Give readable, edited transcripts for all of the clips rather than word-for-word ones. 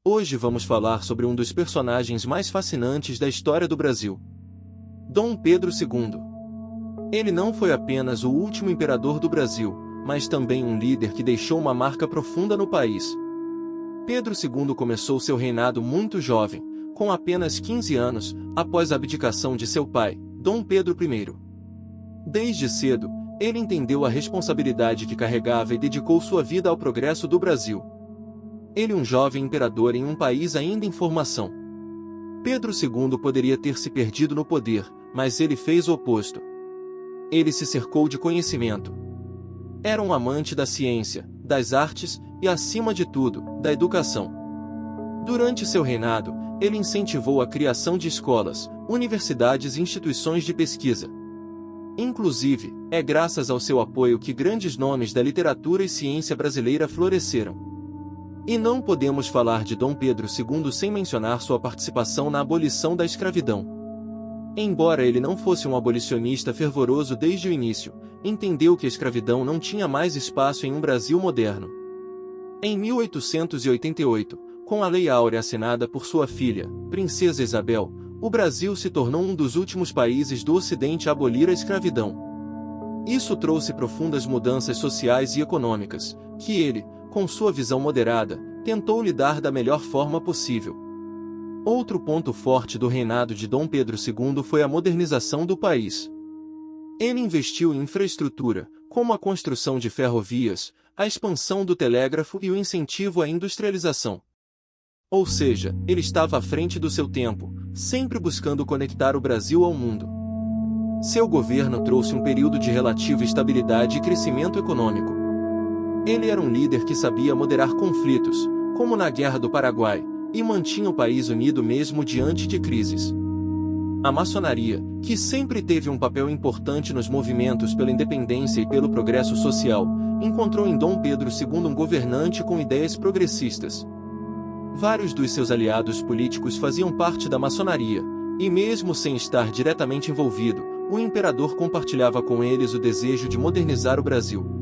Hoje vamos falar sobre um dos personagens mais fascinantes da história do Brasil. Dom Pedro II. Ele não foi apenas o último imperador do Brasil, mas também um líder que deixou uma marca profunda no país. Pedro II começou seu reinado muito jovem, com apenas 15 anos, após a abdicação de seu pai, Dom Pedro I. Desde cedo, ele entendeu a responsabilidade que carregava e dedicou sua vida ao progresso do Brasil. Ele um jovem imperador em um país ainda em formação. Pedro II poderia ter se perdido no poder, mas ele fez o oposto. Ele se cercou de conhecimento. Era um amante da ciência, das artes e, acima de tudo, da educação. Durante seu reinado, ele incentivou a criação de escolas, universidades e instituições de pesquisa. Inclusive, é graças ao seu apoio que grandes nomes da literatura e ciência brasileira floresceram. E não podemos falar de Dom Pedro II sem mencionar sua participação na abolição da escravidão. Embora ele não fosse um abolicionista fervoroso desde o início, entendeu que a escravidão não tinha mais espaço em um Brasil moderno. Em 1888, com a Lei Áurea assinada por sua filha, Princesa Isabel, o Brasil se tornou um dos últimos países do Ocidente a abolir a escravidão. Isso trouxe profundas mudanças sociais e econômicas, que ele, com sua visão moderada, tentou lidar da melhor forma possível. Outro ponto forte do reinado de Dom Pedro II foi a modernização do país. Ele investiu em infraestrutura, como a construção de ferrovias, a expansão do telégrafo e o incentivo à industrialização. Ou seja, ele estava à frente do seu tempo, sempre buscando conectar o Brasil ao mundo. Seu governo trouxe um período de relativa estabilidade e crescimento econômico. Ele era um líder que sabia moderar conflitos, como na Guerra do Paraguai, e mantinha o país unido mesmo diante de crises. A maçonaria, que sempre teve um papel importante nos movimentos pela independência e pelo progresso social, encontrou em Dom Pedro II um governante com ideias progressistas. Vários dos seus aliados políticos faziam parte da maçonaria, e mesmo sem estar diretamente envolvido, o imperador compartilhava com eles o desejo de modernizar o Brasil.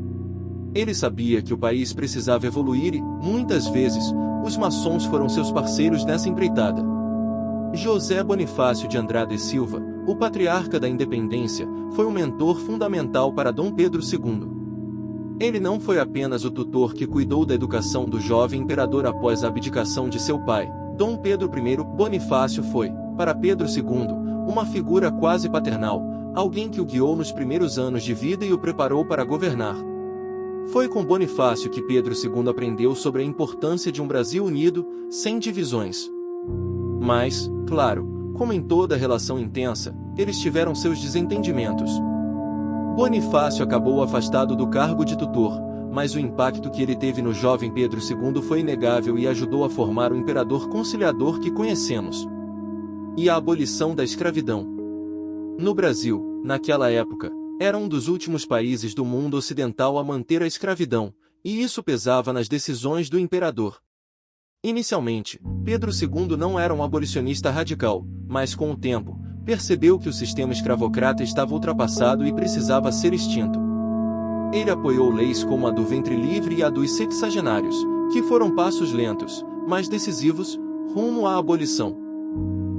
Ele sabia que o país precisava evoluir e, muitas vezes, os maçons foram seus parceiros nessa empreitada. José Bonifácio de Andrade e Silva, o patriarca da independência, foi um mentor fundamental para Dom Pedro II. Ele não foi apenas o tutor que cuidou da educação do jovem imperador após a abdicação de seu pai, Dom Pedro I. Bonifácio foi, para Pedro II, uma figura quase paternal, alguém que o guiou nos primeiros anos de vida e o preparou para governar. Foi com Bonifácio que Pedro II aprendeu sobre a importância de um Brasil unido, sem divisões. Mas, claro, como em toda relação intensa, eles tiveram seus desentendimentos. Bonifácio acabou afastado do cargo de tutor, mas o impacto que ele teve no jovem Pedro II foi inegável e ajudou a formar o imperador conciliador que conhecemos. E a abolição da escravidão. No Brasil, naquela época, era um dos últimos países do mundo ocidental a manter a escravidão, e isso pesava nas decisões do imperador. Inicialmente, Pedro II não era um abolicionista radical, mas com o tempo, percebeu que o sistema escravocrata estava ultrapassado e precisava ser extinto. Ele apoiou leis como a do ventre livre e a dos sexagenários, que foram passos lentos, mas decisivos, rumo à abolição.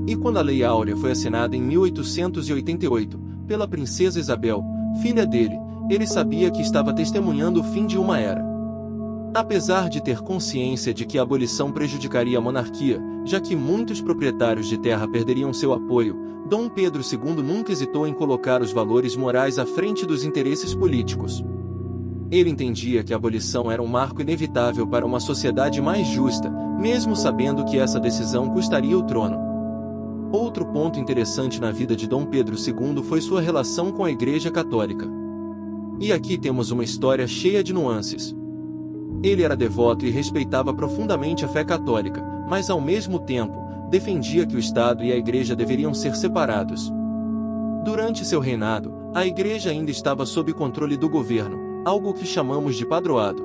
E quando a Lei Áurea foi assinada em 1888, pela Princesa Isabel, filha dele, ele sabia que estava testemunhando o fim de uma era. Apesar de ter consciência de que a abolição prejudicaria a monarquia, já que muitos proprietários de terra perderiam seu apoio, Dom Pedro II nunca hesitou em colocar os valores morais à frente dos interesses políticos. Ele entendia que a abolição era um marco inevitável para uma sociedade mais justa, mesmo sabendo que essa decisão custaria o trono. Outro ponto interessante na vida de Dom Pedro II foi sua relação com a Igreja Católica. E aqui temos uma história cheia de nuances. Ele era devoto e respeitava profundamente a fé católica, mas ao mesmo tempo, defendia que o Estado e a Igreja deveriam ser separados. Durante seu reinado, a Igreja ainda estava sob controle do governo, algo que chamamos de padroado.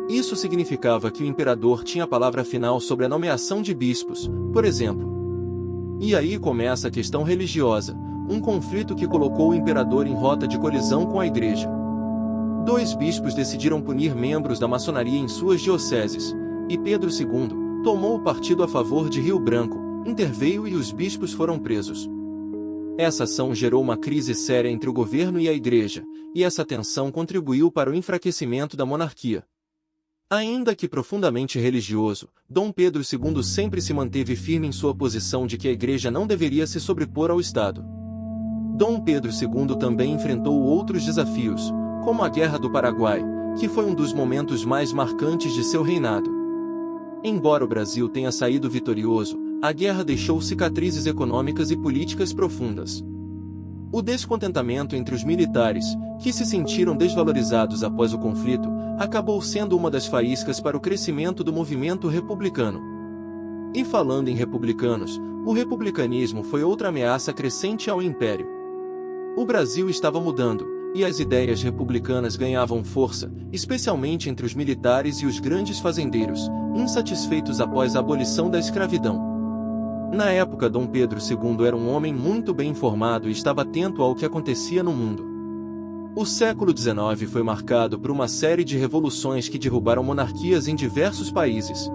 Isso significava que o imperador tinha a palavra final sobre a nomeação de bispos, por exemplo. E aí começa a questão religiosa, um conflito que colocou o imperador em rota de colisão com a Igreja. 2 bispos decidiram punir membros da maçonaria em suas dioceses, e Pedro II, tomou partido a favor de Rio Branco, interveio e os bispos foram presos. Essa ação gerou uma crise séria entre o governo e a Igreja, e essa tensão contribuiu para o enfraquecimento da monarquia. Ainda que profundamente religioso, Dom Pedro II sempre se manteve firme em sua posição de que a Igreja não deveria se sobrepor ao Estado. Dom Pedro II também enfrentou outros desafios, como a Guerra do Paraguai, que foi um dos momentos mais marcantes de seu reinado. Embora o Brasil tenha saído vitorioso, a guerra deixou cicatrizes econômicas e políticas profundas. O descontentamento entre os militares, que se sentiram desvalorizados após o conflito, acabou sendo uma das faíscas para o crescimento do movimento republicano. E falando em republicanos, o republicanismo foi outra ameaça crescente ao império. O Brasil estava mudando, e as ideias republicanas ganhavam força, especialmente entre os militares e os grandes fazendeiros, insatisfeitos após a abolição da escravidão. Na época, Dom Pedro II era um homem muito bem informado e estava atento ao que acontecia no mundo. O século XIX foi marcado por uma série de revoluções que derrubaram monarquias em diversos países.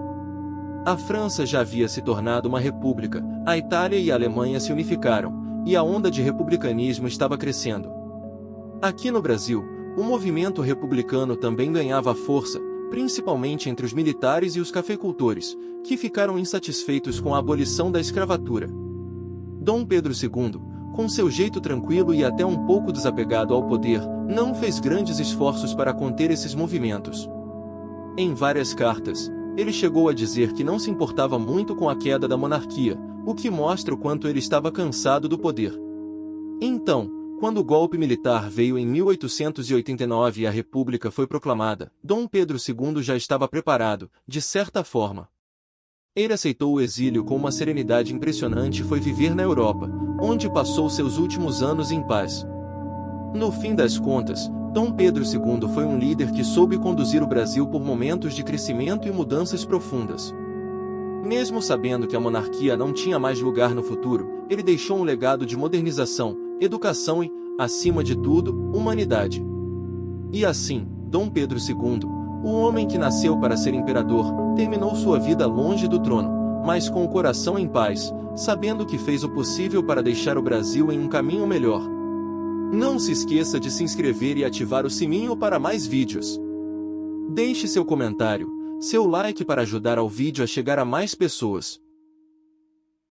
A França já havia se tornado uma república, a Itália e a Alemanha se unificaram, e a onda de republicanismo estava crescendo. Aqui no Brasil, o movimento republicano também ganhava força, principalmente entre os militares e os cafeicultores, que ficaram insatisfeitos com a abolição da escravatura. Dom Pedro II, com seu jeito tranquilo e até um pouco desapegado ao poder, não fez grandes esforços para conter esses movimentos. Em várias cartas, ele chegou a dizer que não se importava muito com a queda da monarquia, o que mostra o quanto ele estava cansado do poder. Então, quando o golpe militar veio em 1889 e a República foi proclamada, Dom Pedro II já estava preparado, de certa forma. Ele aceitou o exílio com uma serenidade impressionante e foi viver na Europa, onde passou seus últimos anos em paz. No fim das contas, Dom Pedro II foi um líder que soube conduzir o Brasil por momentos de crescimento e mudanças profundas. Mesmo sabendo que a monarquia não tinha mais lugar no futuro, ele deixou um legado de modernização, educação e, acima de tudo, humanidade. E assim, Dom Pedro II, o homem que nasceu para ser imperador, terminou sua vida longe do trono, mas com o coração em paz, sabendo que fez o possível para deixar o Brasil em um caminho melhor. Não se esqueça de se inscrever e ativar o sininho para mais vídeos. Deixe seu comentário, seu like para ajudar ao vídeo a chegar a mais pessoas.